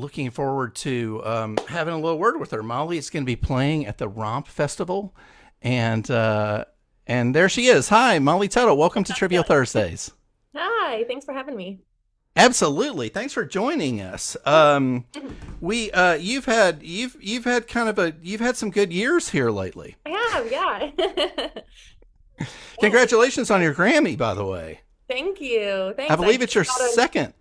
looking forward to having a little word with her. Molly is going to be playing at the Romp Festival, and there she is. Hi, Molly Tuttle. Welcome to Trivial Thursdays. Hi, thanks for having me. Absolutely. Thanks for joining us. We you've had kind of a you've had some good years here lately. I have, yeah. Yeah, Congratulations on your Grammy, by the way. thank you. I Thanks. I believe just it's your got a, second.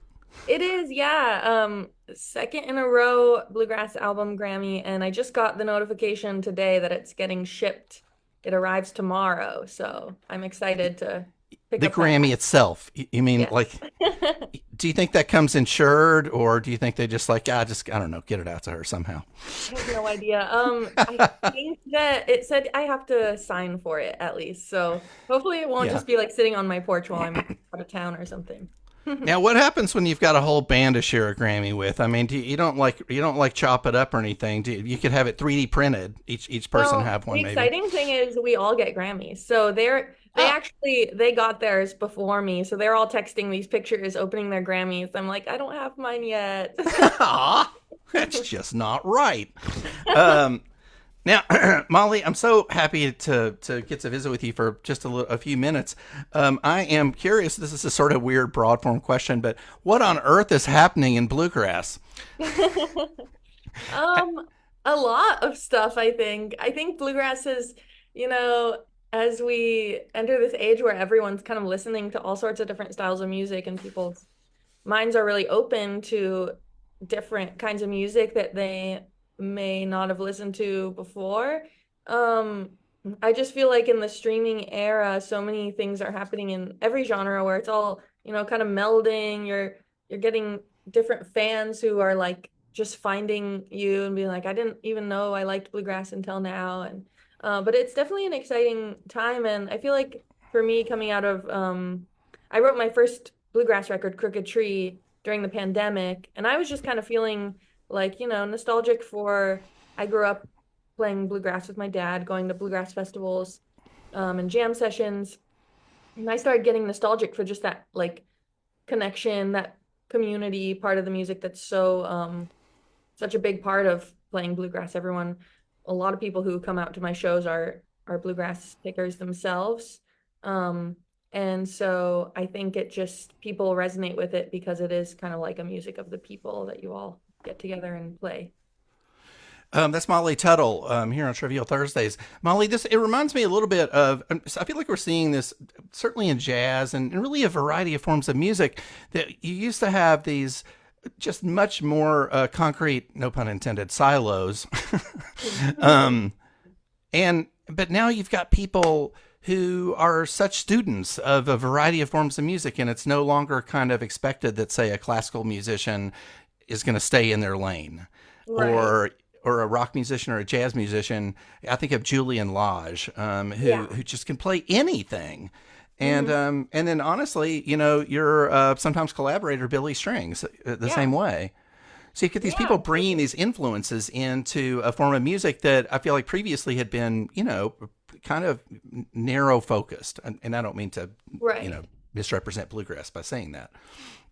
it is, yeah. Second in a row Bluegrass Album Grammy, and I just got the notification today that it's getting shipped. It arrives tomorrow, so I'm excited to pick The up that. Grammy itself. You mean Yes. like? Do you think that comes insured, or do you think they just like, I don't know, get it out to her somehow? I have no idea. I think that it said I have to sign for it at least. So hopefully it won't Yeah. just be like sitting on my porch while I'm out of town or something. Now, what happens when you've got a whole band to share a Grammy with? I mean, you don't like chop it up or anything? You could have it 3D printed. Each person Well, have the one, maybe. exciting thing is we all get Grammys. So Oh, they got theirs before me. So they're all texting these pictures, opening their Grammys. I'm like, I don't have mine yet. that's just not right. Um, Now, Molly, I'm so happy to get to visit with you for just a few minutes. I am curious. This is a sort of weird, broad form question, but what on earth is happening in bluegrass? Um, a lot of stuff, I think. I think bluegrass is, you know, as we enter this age where everyone's kind of listening to all sorts of different styles of music and people's minds are really open to different kinds of music that they may not have listened to before. Um, I just feel like in the streaming era, so many things are happening in every genre where it's all, kind of melding. You're getting different fans who are like just finding you and being like, I didn't even know I liked bluegrass until now. And but it's definitely an exciting time, and I feel like for me coming out of I wrote my first bluegrass record, Crooked Tree, during the pandemic, and I was just kind of feeling like, nostalgic for I grew up playing bluegrass with my dad, going to bluegrass festivals, and jam sessions. And I started getting nostalgic for just that like connection, that community part of the music that's such a big part of playing bluegrass. A lot of people who come out to my shows are bluegrass pickers themselves. Um, and so I think it just people resonate with it because it is kind of like a music of the people that you all get together and play. That's Molly Tuttle here on Trivial Thursdays. Molly, this it reminds me a little bit of. I feel like we're seeing this certainly in jazz and really a variety of forms of music that you used to have these just much more concrete, no pun intended, silos. um, and but now you've got people who are such students of a variety of forms of music, and it's no longer kind of expected that, say, a classical musician is going to stay in their lane, Right. or a rock musician or a jazz musician. I think of Julian Lage, Yeah. who just can play anything. Hmm. And then honestly, your sometimes collaborator Billy Strings the Yeah. same way. So you get these Yeah. people bringing these influences into a form of music that I feel like previously had been, kind of narrow focused. And I don't mean to, you Right. know, misrepresent bluegrass by saying that.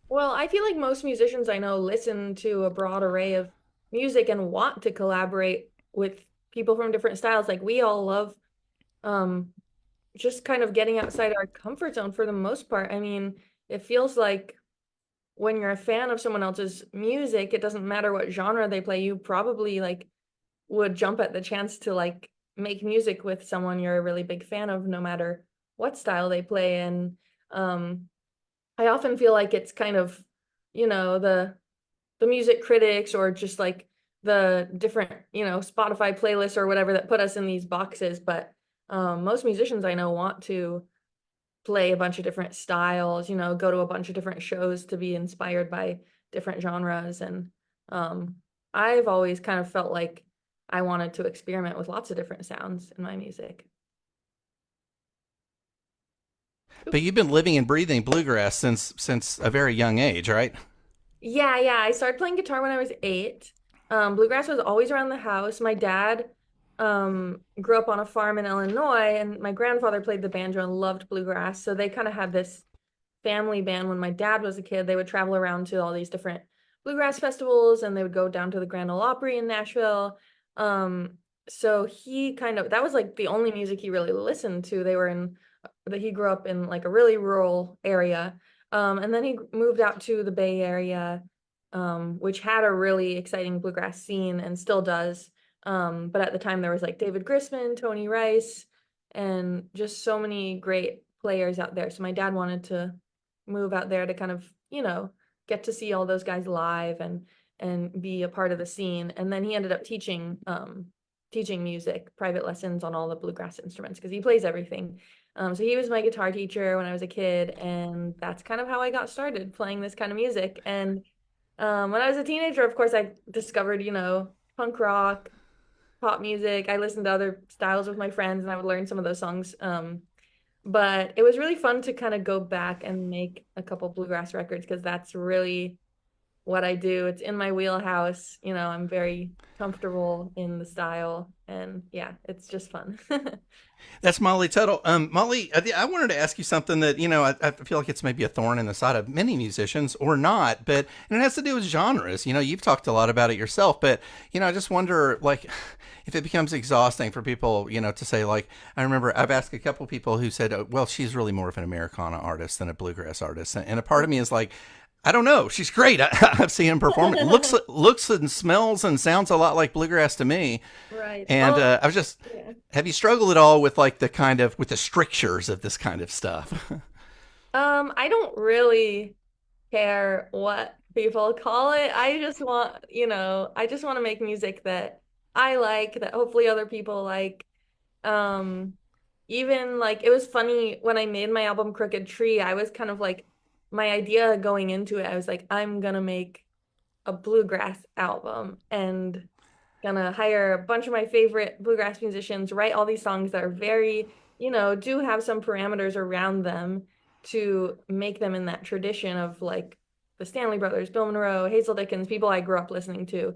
Well, I feel like most musicians I know listen to a broad array of music and want to collaborate with people from different styles. Like we all love um just kind of getting outside our comfort zone for the most part. I mean, it feels like when you're a fan of someone else's music, it doesn't matter what genre they play, you probably like would jump at the chance to like make music with someone you're a really big fan of, no matter what style they play. And um, I often feel like it's kind of, the music critics or just like the different, Spotify playlists or whatever that put us in these boxes. But most musicians I know want to play a bunch of different styles, go to a bunch of different shows to be inspired by different genres. And um, I've always kind of felt like I wanted to experiment with lots of different sounds in my music. But you've been living and breathing bluegrass since a very young age, right? Yeah, yeah. I started playing guitar when I was 8. Bluegrass was always around the house. My dad grew up on a farm in Illinois, and my grandfather played the banjo and loved bluegrass. So they kind of had this family band when my dad was a kid. They would travel around to all these different bluegrass festivals, and they would go down to the Grand Ole Opry in Nashville. So he that was like the only music he really listened to. That he grew up in like a really rural area. And then he moved out to the Bay Area, which had a really exciting bluegrass scene and still does. But at the time there was like David Grisman, Tony Rice, and just so many great players out there. So my dad wanted to move out there to kind of, get to see all those guys live and be a part of the scene. And then he ended up teaching music, private lessons on all the bluegrass instruments because he plays everything. So he was my guitar teacher when I was a kid, and that's kind of how I got started playing this kind of music. And when I was a teenager, of course, I discovered, punk rock, pop music. I listened to other styles with my friends, and I would learn some of those songs. But it was really fun to kind of go back and make a couple bluegrass records because that's really what I do. It's in my wheelhouse. I'm very comfortable in the style, and yeah, it's just fun. That's Molly Tuttle. Molly, I wanted to ask you something that, I feel like it's maybe a thorn in the side of many musicians or not, and it has to do with genres. You've talked a lot about it yourself, but, I just wonder, like, if it becomes exhausting for people, to say, like, I remember I've asked a couple people who said, well, she's really more of an Americana artist than a bluegrass artist. And a part of me is like, I don't know. She's great. I've seen him perform. It looks and smells and sounds a lot like bluegrass to me. Right. And I was just, have you struggled at all with like with the strictures of this kind of stuff? I don't really care what people call it. I just want to make music that I like, that hopefully other people like. Even like, it was funny when I made my album Crooked Tree, I was kind of like, my idea going into it, I was like, I'm gonna make a bluegrass album and gonna hire a bunch of my favorite bluegrass musicians, write all these songs that are very, do have some parameters around them to make them in that tradition of like the Stanley Brothers, Bill Monroe, Hazel Dickens, people I grew up listening to.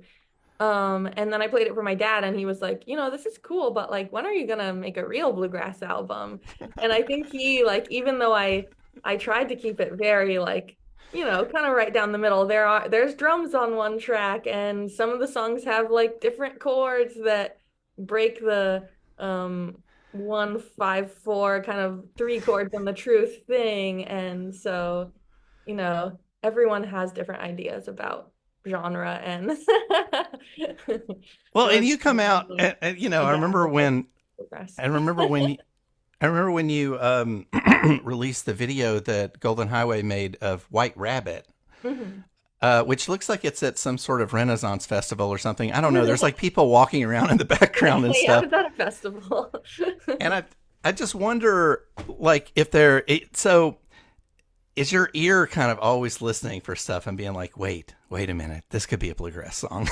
And then I played it for my dad, and he was like, this is cool, but like, when are you gonna make a real bluegrass album? And I think he, like, even though I tried to keep it very like, kind of right down the middle. There's drums on one track, and some of the songs have like different chords that break the 1-5-4 kind of 3 chords on the truth thing. And so, everyone has different ideas about genre and well, and you come out and I remember when you released the video that Golden Highway made of White Rabbit, which looks like it's at some sort of Renaissance festival or something. I don't know. There's like people walking around in the background and stuff. Yeah, it's at a festival. And I just wonder, like, so is your ear kind of always listening for stuff and being like, wait a minute, this could be a bluegrass song?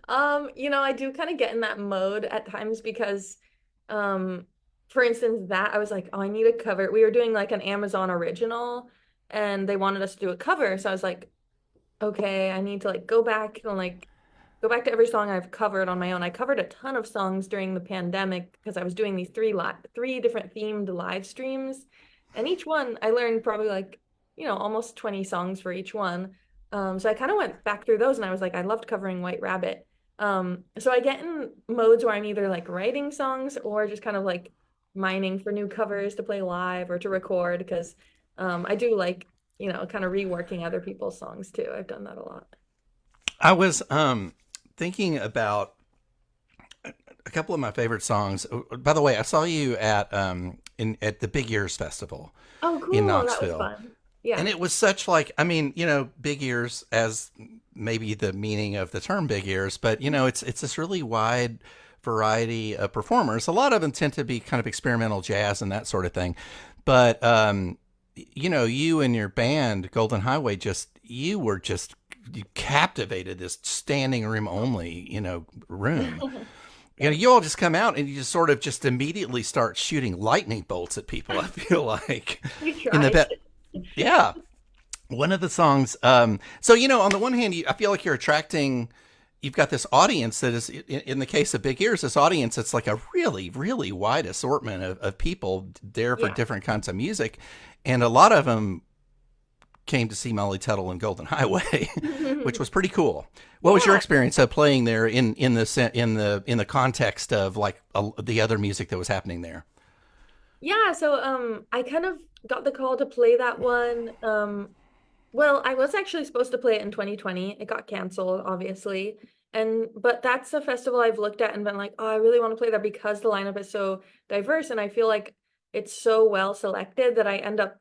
I do kind of get in that mode at times because for instance, that I was like, oh, I need a cover. We were doing like an Amazon original, and they wanted us to do a cover. So I was like, okay, I need to like go back to every song I've covered on my own. I covered a ton of songs during the pandemic because I was doing these three different themed live streams, and each one I learned probably like, almost 20 songs for each one. So I kind of went back through those, and I was like, I loved covering White Rabbit. So I get in modes where I'm either like writing songs or just kind of like mining for new covers to play live or to record, because I do like, kind of reworking other people's songs too. I've done that a lot. I was thinking about a couple of my favorite songs. By the way, I saw you at the Big Ears Festival. Oh, cool. In Knoxville. That was fun. Yeah. And it was such like, I mean, big ears as maybe the meaning of the term big ears, but it's this really wide variety of performers. A lot of them tend to be kind of experimental jazz and that sort of thing. But, you and your band, Golden Highway, you captivated this standing room only, room. You all just come out and you just sort of just immediately start shooting lightning bolts at people, I feel like. In the yeah. One of the songs, so, on the one hand, I feel like you've got this audience that is, in the case of Big Ears, this audience, it's like a really, really wide assortment of people there for different kinds of music. And a lot of them came to see Molly Tuttle and Golden Highway, which was pretty cool. What was your experience of playing there in the context of like the other music that was happening there? Yeah, so I kind of got the call to play that one. Well, I was actually supposed to play it in 2020. It got canceled, obviously. But that's a festival I've looked at and been like, oh, I really want to play there because the lineup is so diverse and I feel like it's so well selected that I end up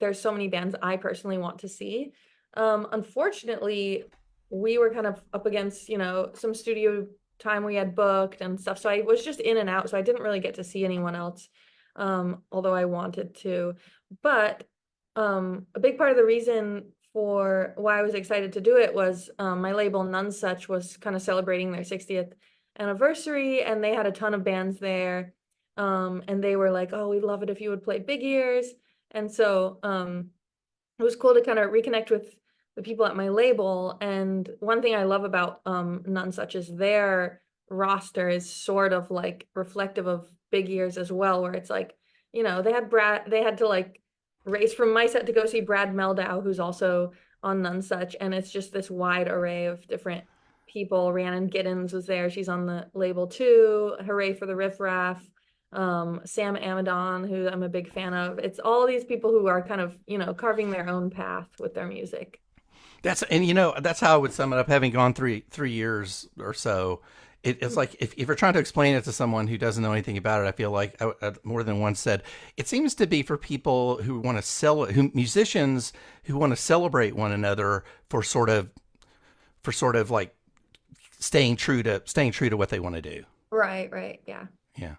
there's so many bands I personally want to see. Unfortunately, we were kind of up against, some studio time we had booked and stuff. So I was just in and out. So I didn't really get to see anyone else, although I wanted to. But a big part of the reason for why I was excited to do it was my label None Such was kind of celebrating their 60th anniversary, and they had a ton of bands there. And they were like, oh, we'd love it if you would play Big Ears. And so it was cool to kind of reconnect with the people at my label. And one thing I love about None Such is their roster is sort of like reflective of Big Ears as well, where it's like, they had to like race from my set to go see Brad Meldau, who's also on None Such. And it's just this wide array of different people. Rhiannon Giddens was there. She's on the label too. Hooray for the Riff Raff. Sam Amadon, who I'm a big fan of. It's all these people who are kind of, carving their own path with their music. That's how I would sum it up. Having gone three years or so, it's like if you're trying to explain it to someone who doesn't know anything about it, I feel like more than once said it seems to be for people who want to musicians who want to celebrate one another for sort of like staying true to what they want to do. Right, yeah. Yeah.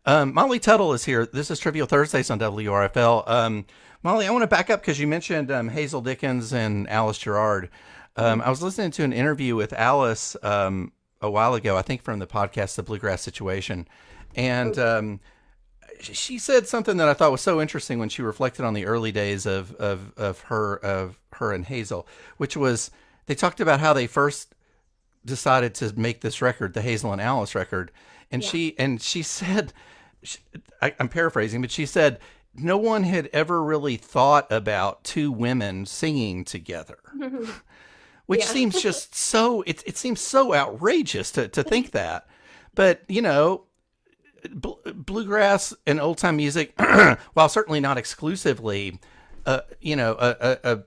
Molly Tuttle is here. This is Trivial Thursdays on WRFL. Molly, I want to back up because you mentioned Hazel Dickens and Alice Gerrard. I was listening to an interview with Alice a while ago, I think from the podcast, The Bluegrass Situation. And she said something that I thought was so interesting when she reflected on the early days of her and Hazel, which was they talked about how they first decided to make this record, the Hazel and Alice record. And she said, I'm paraphrasing, but she said, no one had ever really thought about two women singing together, which seems just so, it seems so outrageous to think that. But, bluegrass and old time music, while certainly not exclusively, a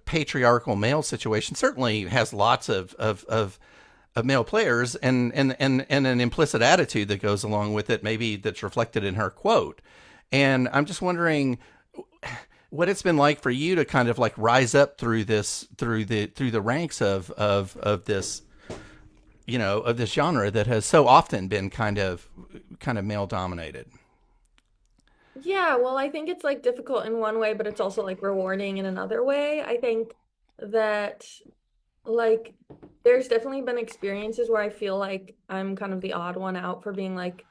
patriarchal male situation, certainly has lots of male players and an implicit attitude that goes along with it, maybe that's reflected in her quote. And I'm just wondering what it's been like for you to kind of like rise up through the ranks of this, of this genre that has so often been kind of male dominated. Yeah, well, I think it's like difficult in one way, but it's also like rewarding in another way. I think that like there's definitely been experiences where I feel like I'm kind of the odd one out for being like,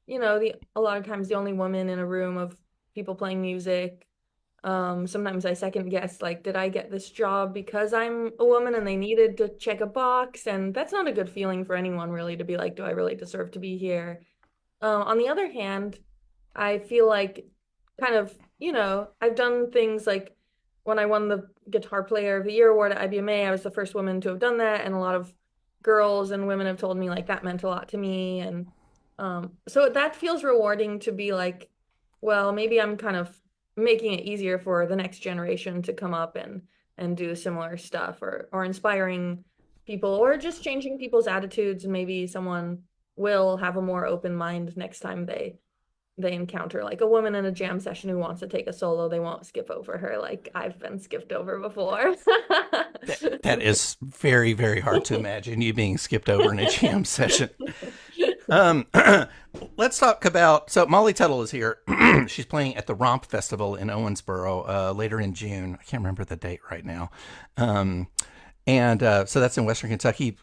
a lot of times the only woman in a room of people playing music. Sometimes I second guess, like, did I get this job because I'm a woman and they needed to check a box? And that's not a good feeling for anyone really to be like, do I really deserve to be here? On the other hand, I feel like kind of, I've done things like when I won the Guitar Player of the Year award at IBMA, I was the first woman to have done that. And a lot of girls and women have told me like that meant a lot to me. And so that feels rewarding to be like, well, maybe I'm kind of making it easier for the next generation to come up and do similar stuff or inspiring people or just changing people's attitudes. And maybe someone will have a more open mind next time they encounter like a woman in a jam session who wants to take a solo. They won't skip over her like I've been skipped over before. That is very, very hard to imagine you being skipped over in a jam session. Let's talk about, so Molly Tuttle is here. She's playing at the Romp Festival in Owensboro later in June. I can't remember the date right now. So that's in Western Kentucky.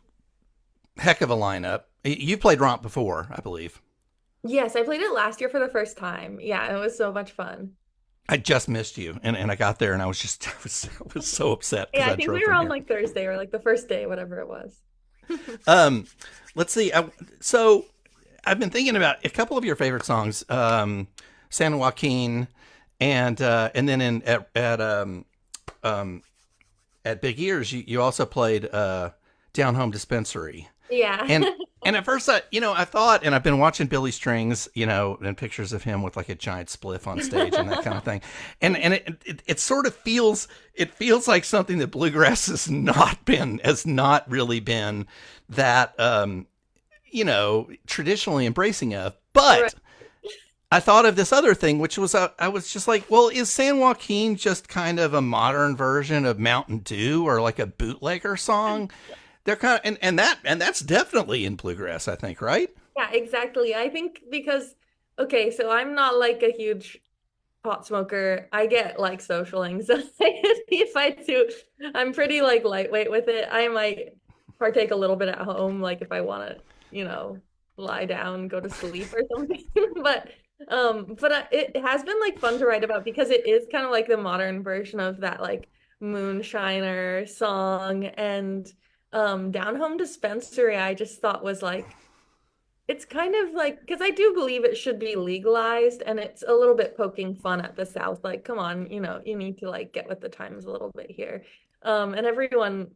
Heck of a lineup. You played Romp before, I believe. Yes, I played it last year for the first time. Yeah, it was so much fun. I just missed you, and I got there, and I was so upset. Yeah, I think we were on like Thursday or like the first day, whatever it was. Let's see. So I've been thinking about a couple of your favorite songs, San Joaquin, and then at Big Ears, you also played Down Home Dispensary. Yeah. And at first, I thought, and I've been watching Billy Strings, and pictures of him with like a giant spliff on stage and that kind of thing, and it sort of feels like something that bluegrass has not really been that traditionally embracing of, but. Right. I thought of this other thing, which was I was just like, well, is San Joaquin just kind of a modern version of Mountain Dew or like a bootlegger song? They're kind of, and that's definitely in bluegrass, I think, right? Yeah, exactly. I think because, okay, so I'm not like a huge pot smoker. I get like social anxiety if I do. I'm pretty like lightweight with it. I might partake a little bit at home, like if I want to, lie down, go to sleep or something. But it has been like fun to write about because it is kind of like the modern version of that like moonshiner song. And Down Home Dispensary I just thought was like, it's kind of like, because I do believe it should be legalized, and it's a little bit poking fun at the South, like, come on, you need to like get with the times a little bit here. And everyone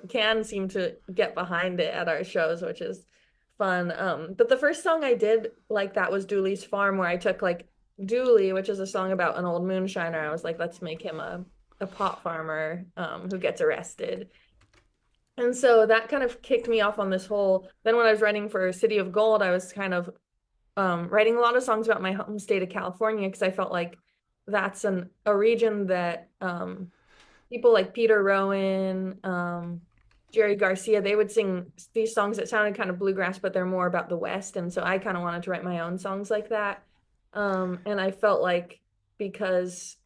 can seem to get behind it at our shows, which is fun. But the first song I did like that was Dooley's Farm, where I took like Dooley, which is a song about an old moonshiner. I was like, let's make him a pot farmer who gets arrested. And so that kind of kicked me off on this whole, then when I was writing for City of Gold, I was kind of writing a lot of songs about my home state of California, because I felt like that's a region that people like Peter Rowan, Jerry Garcia, they would sing these songs that sounded kind of bluegrass, but they're more about the West. And so I kind of wanted to write my own songs like that. And I felt like because,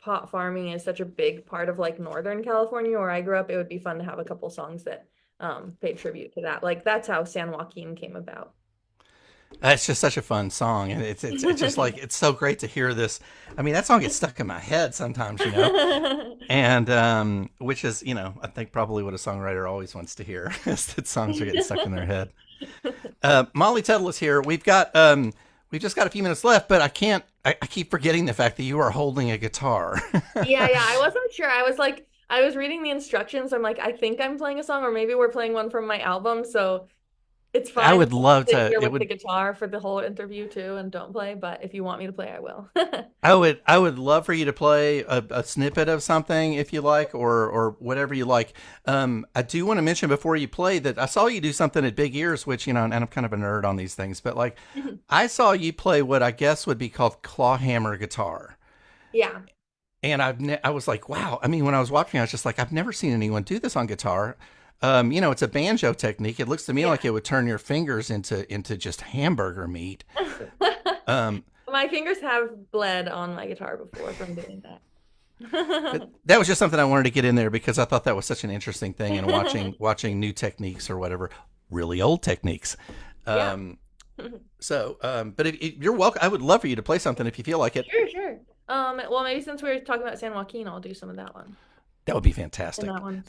pot farming is such a big part of like Northern California where I grew up, it would be fun to have a couple songs that pay tribute to that. Like that's how San Joaquin came about. It's just such a fun song, and it's just like, it's so great to hear this. I mean, that song gets stuck in my head sometimes, and which is, I think probably what a songwriter always wants to hear is that songs are getting stuck in their head. Molly Tuttle is here. We've just got a few minutes left, but I keep forgetting the fact that you are holding a guitar. Yeah, I wasn't sure. I was reading the instructions. I'm like, I think I'm playing a song, or maybe we're playing one from my album. So it's fine. I would love to sit here with the guitar for the whole interview too, and don't play. But if you want me to play, I will. I would love for you to play a snippet of something if you like, or whatever you like. I do want to mention before you play that I saw you do something at Big Ears, which and I'm kind of a nerd on these things, but like I saw you play what I guess would be called clawhammer guitar. Yeah. And I was like, wow. I mean, when I was watching, I was just like, I've never seen anyone do this on guitar. It's a banjo technique. It looks to me like it would turn your fingers into just hamburger meat. My fingers have bled on my guitar before from doing that. That was just something I wanted to get in there because I thought that was such an interesting thing, and watching new techniques or whatever, really old techniques. But if you're welcome, I would love for you to play something if you feel like it. Sure. Well, maybe since we were talking about San Joaquin, I'll do some of that one. That would be fantastic. And that one,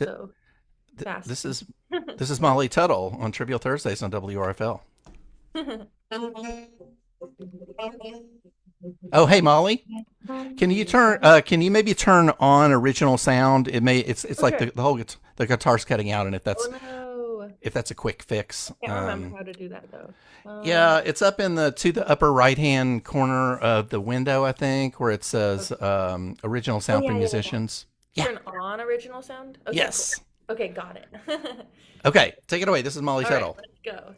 fast. This is Molly Tuttle on Trivial Thursdays on WRFL. Oh, hey Molly, can you maybe turn on original sound? It's like the guitar's cutting out, and if that's a quick fix. I can't remember how to do that though. Yeah, it's up to the upper right hand corner of the window, I think, where it says original sound for musicians. Yeah. Turn on original sound. Okay, yes. Cool. Okay, got it. Okay, take it away. This is Molly Tuttle. Right, let's go.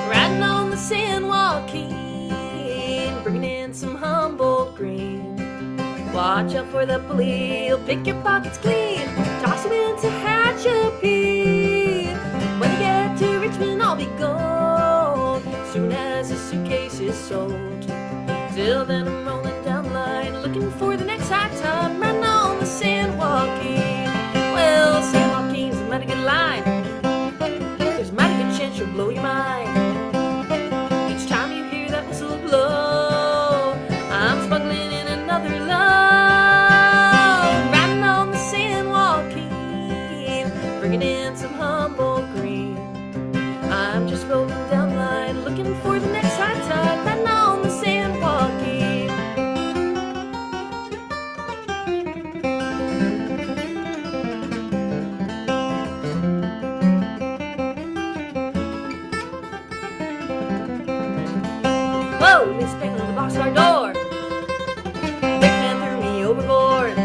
Riding on the San Joaquin, bringing in some Humboldt green. Watch out for the police, he'll pick your pockets clean. Toss him into Hatchapee. When you get to Richmond, I'll be gone. Soon as the suitcase is sold. Till then I'm rolling down the line, looking for the next high tide, riding on the San Joaquin. Well, San Joaquin's a mighty good line. There's a mighty good chance you'll blow your mind. Each time you hear that whistle blow, I'm smuggling in another love. Riding on the San Joaquin, bringing in some Humboldt green. I'm just rolling down the line, Whoa, they sprang on the boxcar door. Big man threw me overboard.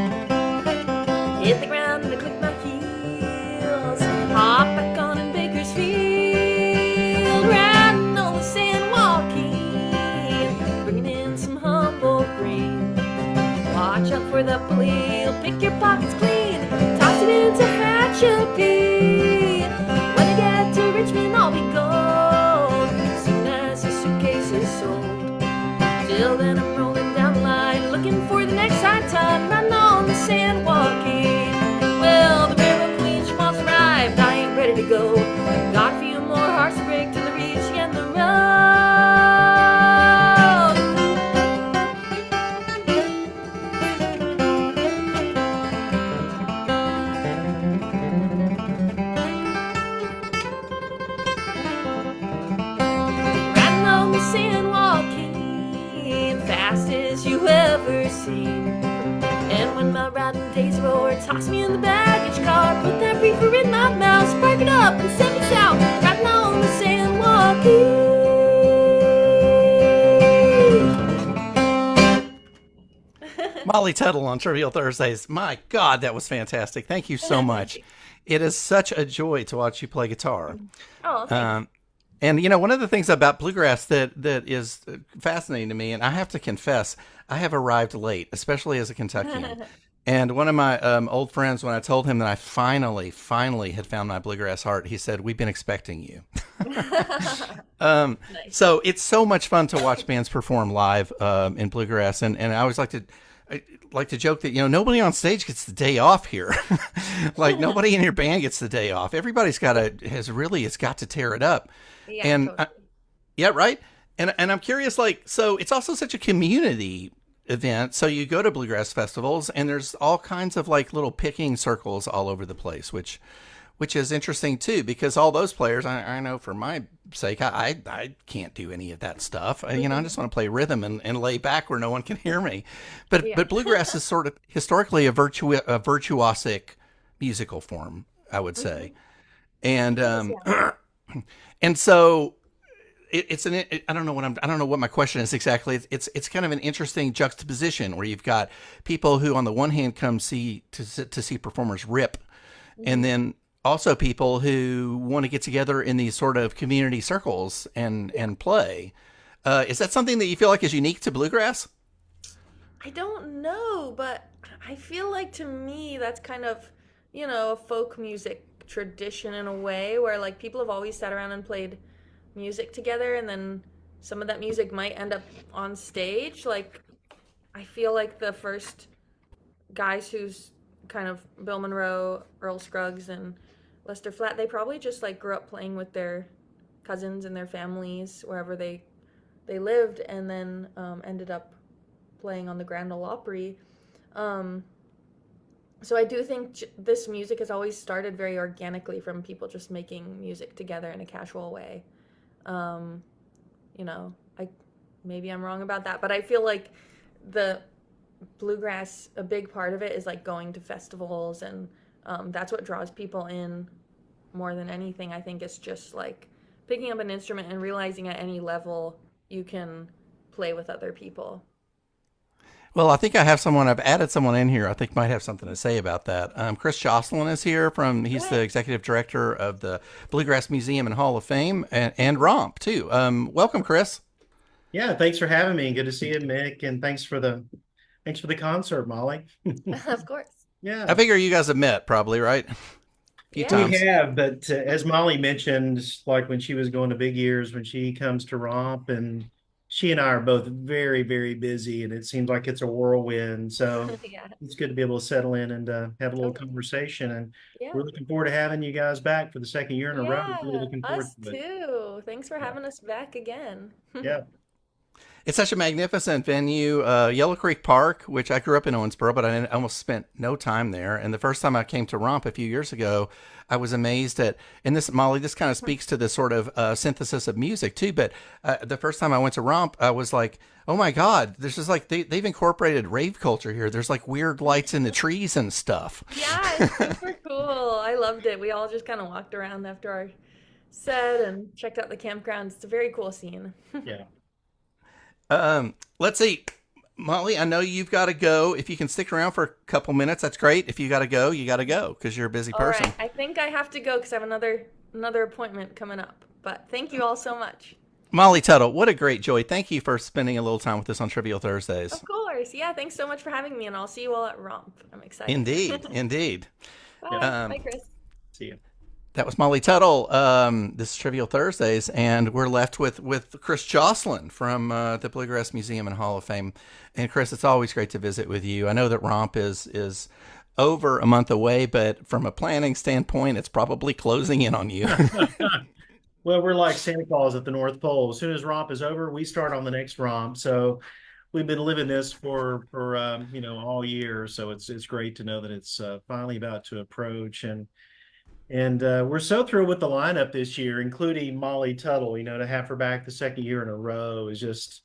Hit the ground and I clicked my heels. Hop back on in Bakersfield. Riding on the San Joaquin. Bringing in some humble green. Watch out for the police. He'll pick your pockets clean. Toss it into Hatchapee. When I get to Richmond, I'll be gold. Soon as the suitcase is sold. Till then, I'm rolling down the line, looking for the next high tide, riding on the San Joaquin. Well, the railroad queen, she wants to ride, but I ain't ready to go. Got a few more hearts to break till I reach the end of the riding on the San Joaquin, fastest you ever seen. And when my riding days are over, toss me in the baggage car, put that reefer in my mouth, spark it up and send me south, riding on the San Joaquin. Molly Tuttle on Trivial Thursdays. My God, that was fantastic. Thank you so much. It is such a joy to watch you play guitar. Oh, thanks. And you know, one of the things about bluegrass that is fascinating to me, and I have to confess, I have arrived late, especially as a Kentuckian. And one of my old friends, when I told him that I finally had found my bluegrass heart, he said, "We've been expecting you." Nice. So it's so much fun to watch bands perform live in bluegrass, and I always like to joke that, you know, nobody on stage gets the day off here. Like nobody in your band gets the day off. Everybody's got to tear it up. Yeah, And totally. yeah, right. And I'm curious, like, so it's also such a community event. So you go to bluegrass festivals, and there's all kinds of like little picking circles all over the place, which is interesting too, because all those players, I know for my sake, I can't do any of that stuff. You know, I just want to play rhythm and lay back where no one can hear me. But Yeah. but bluegrass is sort of historically a virtuosic musical form, I would say, and and so I don't know what my question is exactly. It's kind of an interesting juxtaposition where you've got people who on the one hand come to see performers rip, and then also people who want to get together in these sort of community circles and play. Is that something that you feel like is unique to bluegrass? I don't know, but I feel like to me that's kind of, you know, a folk music tradition in a way where like people have always sat around and played music together, and then some of that music might end up on stage. Like I feel like the first guys who's kind of Bill Monroe, Earl Scruggs, and Lester Flatt, they probably just like grew up playing with their cousins and their families wherever they lived, and then ended up playing on the Grand Ole Opry. So I do think this music has always started very organically from people just making music together in a casual way. You know, maybe I'm wrong about that, but I feel like the bluegrass, a big part of it is like going to festivals, and that's what draws people in more than anything. I think it's just like picking up an instrument and realizing at any level you can play with other people. Well, I think I've added someone in here I think might have something to say about that. Chris Joslin is here he's the executive director of the Bluegrass Museum and Hall of Fame, and Romp too. Welcome, Chris. Yeah, thanks for having me. Good to see you, Mick, and thanks for the concert, Molly. Of course. Yeah, I figure you guys have met probably, right? A few Yeah. times. we have, but as Molly mentioned, like when she was going to Big Ears, when she comes to Romp, and she and I are both very, very busy, and it seems like it's a whirlwind. So Yeah. it's good to be able to settle in and have a little Totally. conversation. And Yeah. we're looking forward to having you guys back for the second year in a row. Really Yeah, looking forward us to it. too. Thanks for having us back again. Yeah. It's such a magnificent venue, Yellow Creek Park, which I grew up in Owensboro, but I almost spent no time there. And the first time I came to Romp a few years ago, I was amazed at, and this, Molly, this kind of speaks to the sort of synthesis of music too. But the first time I went to Romp, I was like, oh my God, there's just like, they've incorporated rave culture here. There's like weird lights in the trees and stuff. Yeah, it's super cool. I loved it. We all just kind of walked around after our set and checked out the campgrounds. It's a very cool scene. Yeah. Let's see. Molly, I know you've got to go. If you can stick around for a couple minutes, that's great. If you got to go, you got to go because you're a busy All person. right, I think I have to go because I have another appointment coming up. But thank you all so much. Molly Tuttle, what a great joy. Thank you for spending a little time with us on Trivial Thursdays. Of course. Yeah, thanks so much for having me, and I'll see you all at Romp. I'm excited. Indeed, indeed. Bye. Yeah. Bye, Chris. See you. That was Molly Tuttle. This is Trivial Thursdays, and we're left with Chris Joslin from the Bluegrass Museum and Hall of Fame. And Chris, it's always great to visit with you. I know that Romp is over a month away, but from a planning standpoint, it's probably closing in on you. Well, we're like Santa Claus at the North Pole. As soon as Romp is over, we start on the next Romp. So we've been living this for all year. So it's great to know that it's finally about to approach, and we're so thrilled with the lineup this year, including Molly Tuttle. To have her back the second year in a row is just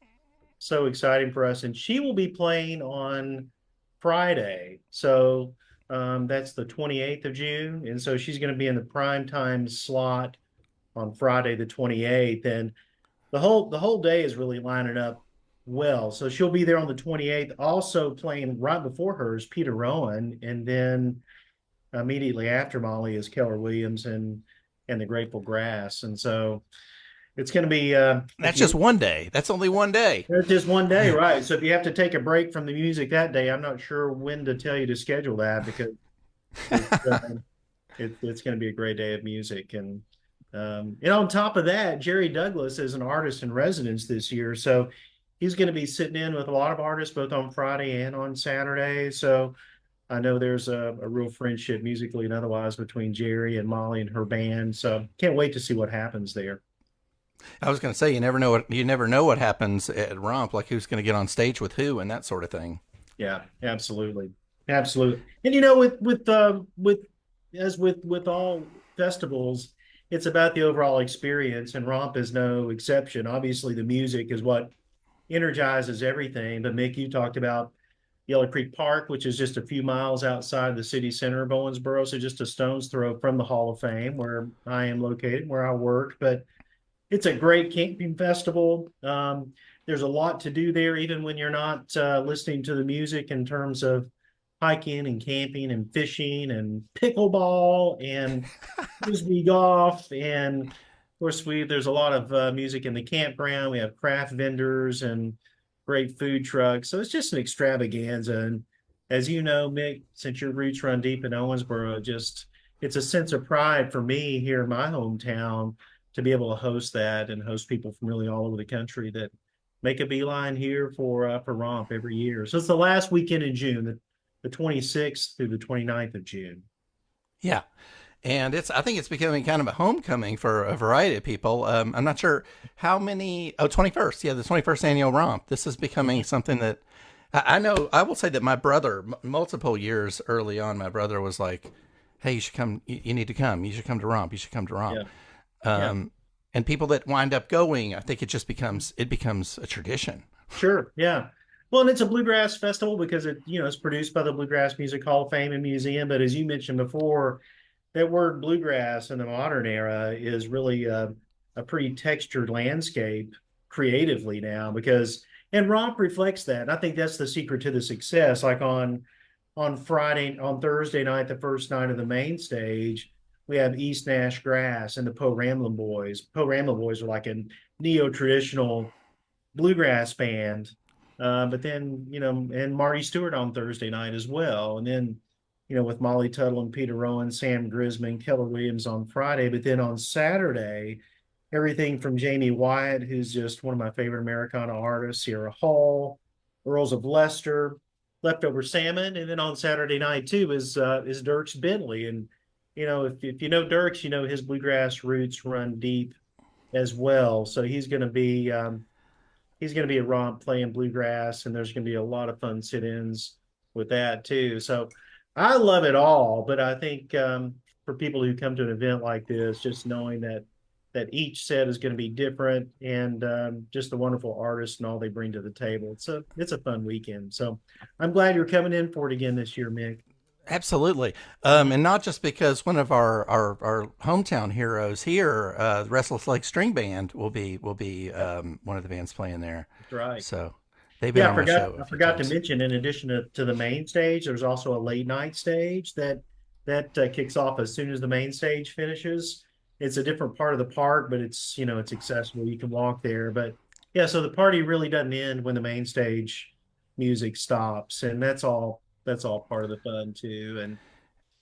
so exciting for us. And she will be playing on Friday. So that's the 28th of June. And so she's going to be in the prime time slot on Friday the 28th, and the whole day is really lining up well. So she'll be there on the 28th. Also playing right before her is Peter Rowan, and then immediately after Molly is Keller Williams and the Grateful Grass. And so it's going to be That's just one day. That's only one day. That's just one day, right? So if you have to take a break from the music that day, I'm not sure when to tell you to schedule that, because it's going to be a great day of music. And on top of that, Jerry Douglas is an artist in residence this year. So he's going to be sitting in with a lot of artists, both on Friday and on Saturday. So I know there's a real friendship musically and otherwise between Jerry and Molly and her band. So can't wait to see what happens there. I was going to say, you never know what happens at Romp, like who's going to get on stage with who and that sort of thing. Yeah, absolutely. Absolutely. And with all festivals, it's about the overall experience, and Romp is no exception. Obviously, the music is what energizes everything. But Mick, you talked about Yellow Creek Park, which is just a few miles outside the city center of Owensboro, so just a stone's throw from the Hall of Fame, where I am located, where I work. But it's a great camping festival. There's a lot to do there, even when you're not listening to the music, in terms of hiking and camping and fishing and pickleball and frisbee golf. And of course, there's a lot of music in the campground. We have craft vendors and great food trucks. So it's just an extravaganza. And as you know, Mick, since your roots run deep in Owensboro, it's a sense of pride for me here in my hometown to be able to host that and host people from really all over the country that make a beeline here for Romp every year. So it's the last weekend in June, the 26th through the 29th of June. Yeah. And I think it's becoming kind of a homecoming for a variety of people. I'm not sure how many. 21st. Yeah, the 21st annual Romp. This is becoming something that I know. I will say that my brother, multiple years early on, my brother was like, "Hey, you should come. You need to come. You should come to Romp. You should come to Romp." Yeah. And people that wind up going, I think it becomes a tradition. Sure. Yeah. Well, and it's a bluegrass festival because it's produced by the Bluegrass Music Hall of Fame and Museum. But as you mentioned before, that word bluegrass in the modern era is really a pretty textured landscape creatively now, and Romp reflects that. And I think that's the secret to the success. Like on Thursday night, the first night of the main stage, we have East Nash Grass and the Poe Ramblin' Boys. Poe Ramblin' Boys are like a neo-traditional bluegrass band. But then, and Marty Stewart on Thursday night as well. And then, with Molly Tuttle and Peter Rowan, Sam Grisman, Keller Williams on Friday. But then on Saturday, everything from Jamie Wyatt, who's just one of my favorite Americana artists, Sierra Hall, Earls of Leicester, Leftover Salmon. And then on Saturday night, too, is Dierks Bentley. And, if you know Dierks, his bluegrass roots run deep as well. So he's going to be at Romp playing bluegrass, and there's going to be a lot of fun sit-ins with that too. So I love it all, but I think for people who come to an event like this, just knowing that each set is going to be different, and just the wonderful artists and all they bring to the table, it's a fun weekend. So I'm glad you're coming in for it again this year, Mick. Absolutely. And not just because one of our hometown heroes here, the Restless Leg String Band, will be one of the bands playing there. That's right. So they've been Yeah, on my show a I few forgot to times. mention, in addition to the main stage, there's also a late night stage that kicks off as soon as the main stage finishes. It's a different part of the park, but it's accessible. You can walk there. But yeah, so the party really doesn't end when the main stage music stops, and that's all part of the fun too. And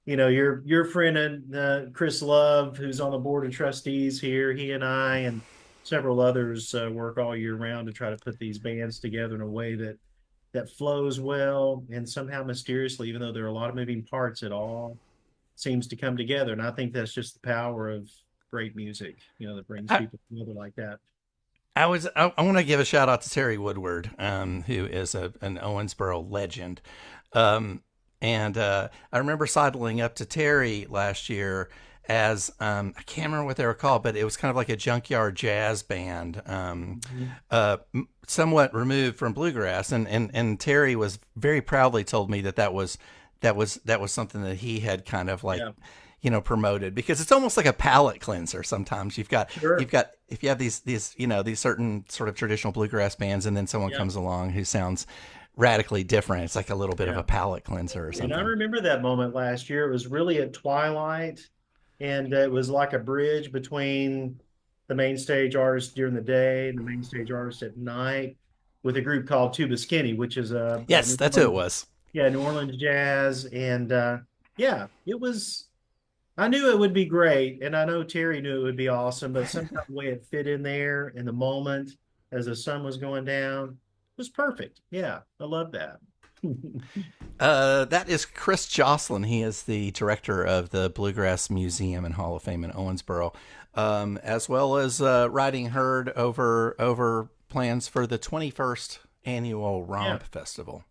your friend and Chris Love, who's on the board of trustees here, he and I and several others work all year round to try to put these bands together in a way that flows well and somehow mysteriously, even though there are a lot of moving parts, it all seems to come together. And I think that's just the power of great music, that brings I, people together like that. I want to give a shout out to Terry Woodward, who is an Owensboro legend. And I remember sidling up to Terry last year as I can't remember what they were called, but it was kind of like a junkyard jazz band, Mhm. somewhat removed from bluegrass. And Terry was very proudly told me that was something that he had kind of like Yeah, promoted, because it's almost like a palate cleanser. Sometimes sure. if you have these certain sort of traditional bluegrass bands, and then someone Yeah, comes along who sounds radically different, it's like a little bit of yeah. a palate cleanser or And I something. remember that moment last year. It was really at twilight, and it was like a bridge between the main stage artist during the day and the main stage artist at night, with a group called Tuba Skinny, which is a Yes, New that's who it Orleans, was. yeah, New Orleans jazz. And yeah, it was. I knew it would be great, and I know Terry knew it would be awesome. But somehow the way it fit in there in the moment as the sun was going down was perfect. Yeah, I love that. That is Chris Joslin. He is the director of the Bluegrass Museum and Hall of Fame in Owensboro, as well as writing herd over plans for the 21st annual Yeah. Romp Festival.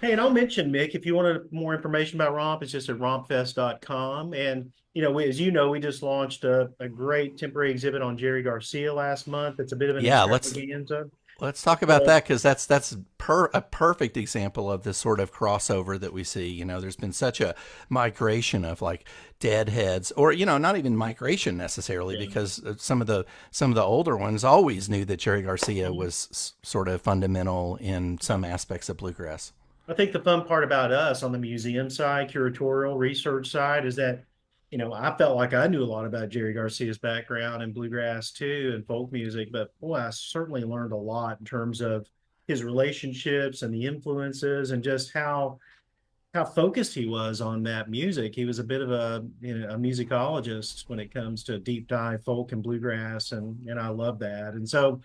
Hey, and I'll mention, Mick, if you wanted more information about Romp, it's just at rompfest.com. And, as you know, we just launched a great temporary exhibit on Jerry Garcia last month. It's a bit of an Yeah, extravaganza. let's talk about So, that, because that's a perfect example of this sort of crossover that we see. There's been such a migration of like deadheads, or not even migration necessarily, yeah. because some of the older ones always knew that Jerry Garcia was sort of fundamental in some aspects of bluegrass. I think the fun part about us on the museum side, curatorial research side, is that, I felt like I knew a lot about Jerry Garcia's background in bluegrass too and folk music, but boy, I certainly learned a lot in terms of his relationships and the influences and just how focused he was on that music. He was a bit of a musicologist when it comes to deep dive folk and bluegrass, and I love that. And so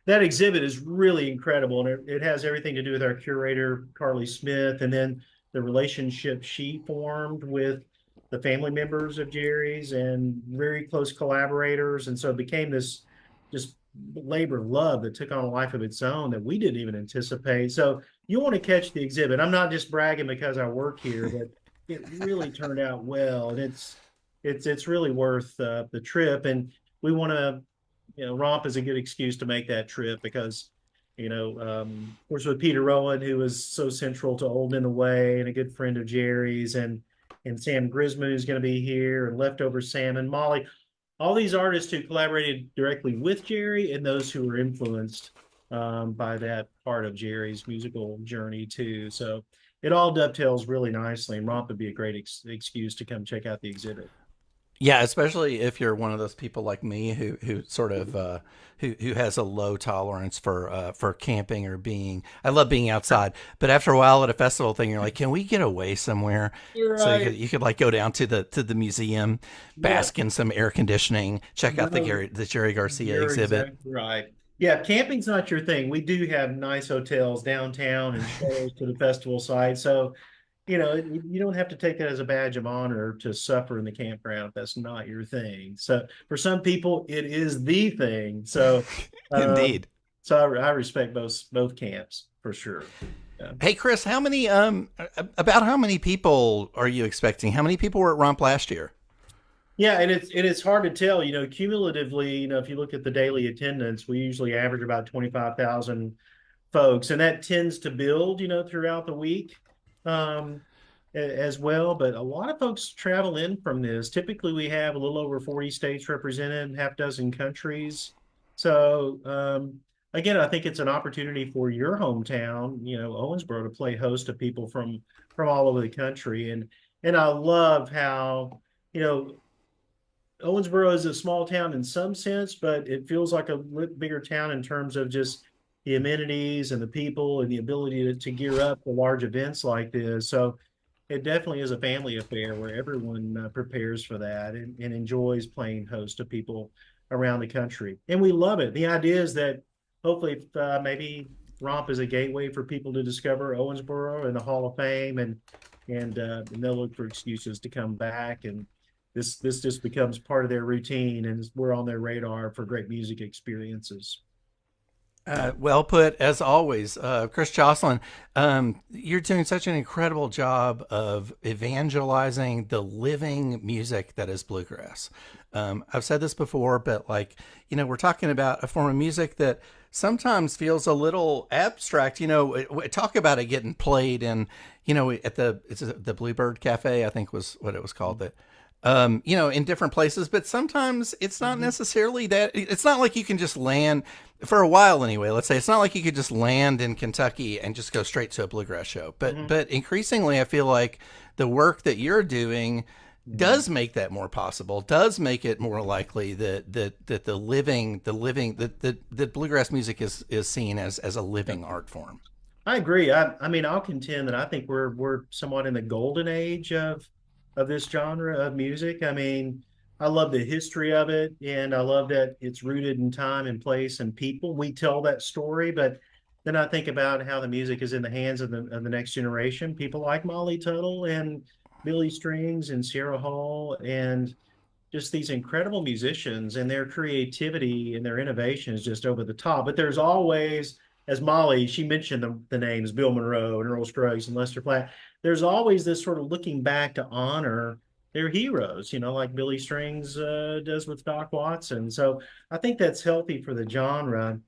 that exhibit is really incredible, and it has everything to do with our curator Carly Smith, and then the relationship she formed with the family members of Jerry's and very close collaborators, and so it became this just labor of love that took on a life of its own that we didn't even anticipate. So you want to catch the exhibit. I'm not just bragging because I work here, but it really turned out well, and it's really worth the trip. And we want to Romp is a good excuse to make that trip because, of course, with Peter Rowan, who was so central to Old in the Way and a good friend of Jerry's, and Sam Grisman, who's going to be here, and Leftover Sam and Molly, all these artists who collaborated directly with Jerry and those who were influenced by that part of Jerry's musical journey too. So it all dovetails really nicely, and Romp would be a great excuse to come check out the exhibit. Yeah, especially if you're one of those people like me who sort of who has a low tolerance for camping or being. I love being outside, but after a while at a festival thing, you're like, can we get away somewhere? You're So right. you could like go down to the museum, Yeah. bask in some air conditioning, check out the No, Jerry Garcia you're exhibit. exactly right. Yeah, camping's not your thing. We do have nice hotels downtown and shuttles to the festival site. So, you don't have to take that as a badge of honor to suffer in the campground if that's not your thing. So, for some people, it is the thing. So, um, Indeed. so I respect both camps for sure. Yeah. Hey Chris, about how many people are you expecting? How many people were at Romp last year? Yeah, and it's hard to tell, cumulatively, if you look at the daily attendance, we usually average about 25,000 folks, and that tends to build, throughout the week. Um, as well, but a lot of folks travel in from this. Typically, we have a little over 40 states represented, half dozen countries. So, again, I think it's an opportunity for your hometown, Owensboro, to play host to people from all over the country. And I love how, you know, Owensboro is a small town in some sense, but it feels like a bigger town in terms of just the amenities and the people and the ability to gear up for large events like this. So it definitely is a family affair where everyone prepares for that and enjoys playing host to people around the country. And we love it. The idea is that hopefully maybe Romp is a gateway for people to discover Owensboro and the Hall of Fame, and they'll look for excuses to come back. And this just becomes part of their routine, and we're on their radar for great music experiences. Well put, as always. Chris Joslin, you're doing such an incredible job of evangelizing the living music that is bluegrass. I've said this before, but we're talking about a form of music that sometimes feels a little abstract. Talk about it getting played in, at the Bluebird Cafe, I think was what it was called, that in different places, but sometimes it's not necessarily that. It's not like you can just land for a while anyway. Let's say it's not like you could just land in Kentucky and just go straight to a bluegrass show. But increasingly, I feel like the work that you're doing does make that more possible. Does make it more likely that that bluegrass music is seen as a living art form. I agree. I mean, I'll contend that I think we're somewhat in the golden age of this genre of music. I mean, I love the history of it, and I love that it's rooted in time and place and people. We tell that story, but then I think about how the music is in the hands of the next generation. People like Molly Tuttle and Billy Strings and Sierra Hall, and just these incredible musicians, and their creativity and their innovation is just over the top. But there's always, as Molly, she mentioned the names Bill Monroe and Earl Scruggs and Lester Flatt. There's always this sort of looking back to honor their heroes, like Billy Strings does with Doc Watson. So I think that's healthy for the genre,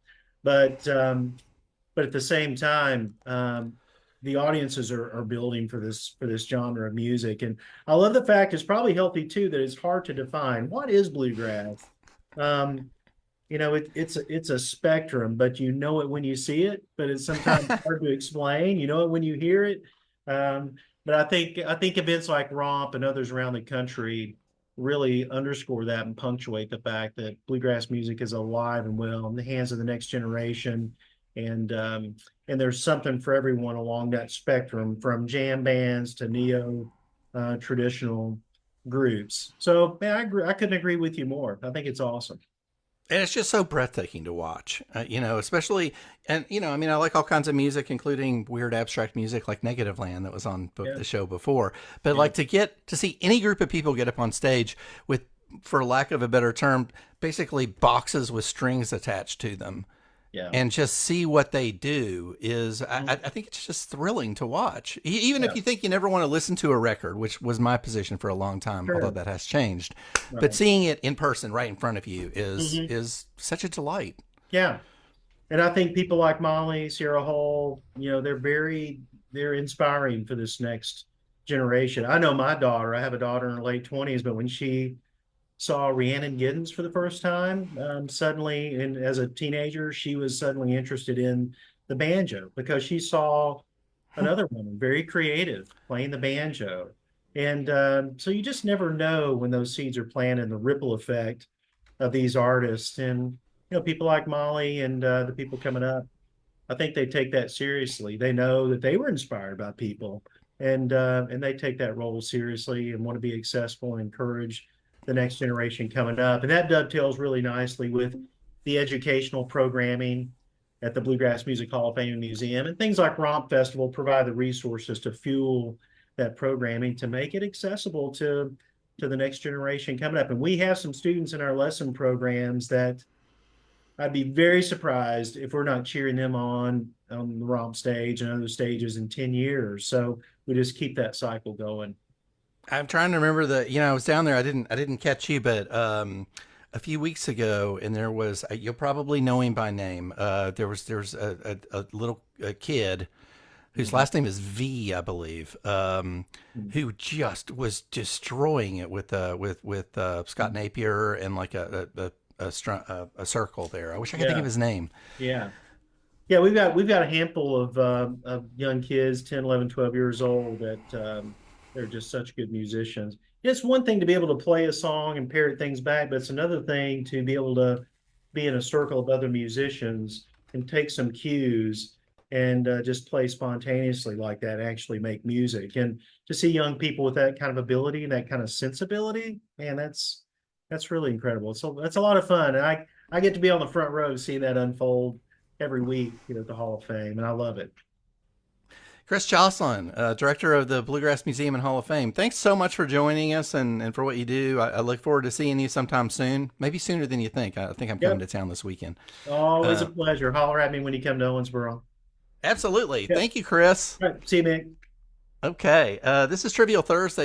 but at the same time, the audiences are building for this genre of music. And I love the fact it's probably healthy too that it's hard to define what is bluegrass. It's a spectrum, but you know it when you see it, but it's sometimes hard to explain. You know it when you hear it. But I think events like Romp and others around the country really underscore that and punctuate the fact that bluegrass music is alive and well in the hands of the next generation. And there's something for everyone along that spectrum, from jam bands to neo traditional groups. So man, I agree. I couldn't agree with you more. I think it's awesome. And it's just so breathtaking to watch, especially, and, I like all kinds of music, including weird abstract music like Negative Land that was on the show before. But to see any group of people get up on stage with, for lack of a better term, basically boxes with strings attached to them. Yeah. And just see what they do is, I think it's just thrilling to watch. Even if you think you never want to listen to a record, which was my position for a long time, although that has changed. Right. But seeing it in person right in front of you is such a delight. Yeah. And I think people like Molly, Sierra Hall, they're inspiring for this next generation. I know my daughter, I have a daughter in her late 20s, but when she saw Rhiannon Giddens for the first time, suddenly, and as a teenager, she was suddenly interested in the banjo because she saw another woman, very creative, playing the banjo. And so you just never know when those seeds are planted, the ripple effect of these artists. And, people like Molly and the people coming up, I think they take that seriously. They know that they were inspired by people, and they take that role seriously and want to be accessible and encourage the next generation coming up. And that dovetails really nicely with the educational programming at the Bluegrass Music Hall of Fame and Museum. And things like Romp Festival provide the resources to fuel that programming to make it accessible to the next generation coming up. And we have some students in our lesson programs that I'd be very surprised if we're not cheering them on the Romp stage and other stages in 10 years. So we just keep that cycle going. I'm trying to remember I was down there. I didn't catch you, but a few weeks ago, and there was, you'll probably know him by name. There was a little kid whose last name is V, I believe, who just was destroying it with Scott Napier and like a circle there. I wish I could think of his name. Yeah. Yeah, we've got a handful of young kids, 10, 11, 12 years old, that they're just such good musicians. It's one thing to be able to play a song and parrot things back, but it's another thing to be able to be in a circle of other musicians and take some cues and just play spontaneously like that, actually make music. And to see young people with that kind of ability and that kind of sensibility, man, that's really incredible. So that's a lot of fun. And I get to be on the front row seeing that unfold every week, at the Hall of Fame, and I love it. Chris Joslin, director of the Bluegrass Museum and Hall of Fame. Thanks so much for joining us and for what you do. I look forward to seeing you sometime soon, maybe sooner than you think. I think I'm coming to town this weekend. Always a pleasure. Holler at me when you come to Owensboro. Absolutely. Yep. Thank you, Chris. All right. See you, man. Okay. This is Trivial Thursday.